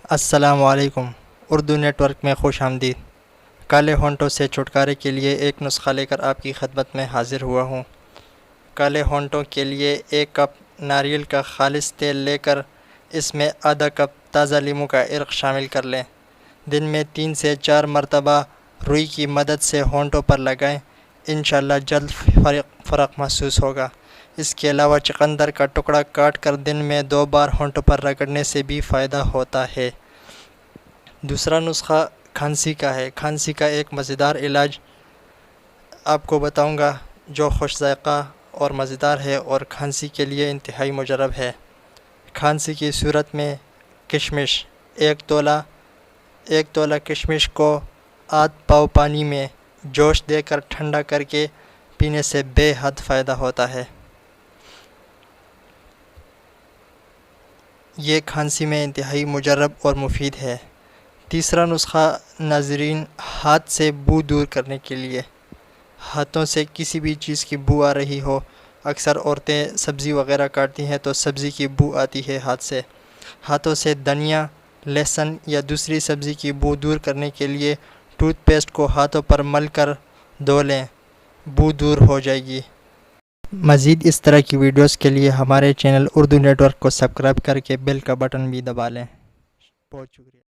السلام علیکم۔ Urdu net work میں خوش آمدید۔ کالے ہونٹوں سے چھٹکارے کے لیے ایک نسخہ لے کر آپ کی خدمت میں حاضر ہوا ہوں۔ کالے ہونٹوں کے لیے 1 کپ ناریل کا خالص تیل لے کر اس میں آدھا کپ تازہ لیموں کا عرق شامل کر لیں۔ دن میں 3 سے 4 مرتبہ روئی کی مدد سے ہونٹوں پر لگائیں، انشاءاللہ جلد فرق محسوس ہوگا۔ اس کے علاوہ چقندر کا ٹکڑا کاٹ کر دن میں 2 بار ہونٹوں پر رگڑنے سے بھی فائدہ ہوتا ہے۔ دوسرا نسخہ کھانسی کا ہے۔ کھانسی کا ایک مزیدار علاج آپ کو بتاؤں گا جو خوش ذائقہ اور مزیدار ہے اور کھانسی کے لیے انتہائی مجرب ہے۔ کھانسی کی صورت میں کشمش 1 تولہ کشمش کو آدھ پاؤ پانی میں جوش دے کر ٹھنڈا کر کے پینے سے بے حد فائدہ ہوتا ہے۔ یہ کھانسی میں انتہائی مجرب اور مفید ہے۔ تیسرا نسخہ ناظرین، ہاتھ سے بو دور کرنے کے لیے۔ ہاتھوں سے کسی بھی چیز کی بو آ رہی ہو، اکثر عورتیں سبزی وغیرہ کاٹتی ہیں تو سبزی کی بو آتی ہے ہاتھ سے۔ ہاتھوں سے دھنیا، لہسن یا دوسری سبزی کی بو دور کرنے کے لیے ٹوتھ پیسٹ کو ہاتھوں پر مل کر دھو لیں، بو دور ہو جائے گی۔ مزید اس طرح کی ویڈیوز کے لیے ہمارے چینل اردو نیٹ ورک کو سبسکرائب کر کے بیل کا بٹن بھی دبا لیں۔ بہت شکریہ۔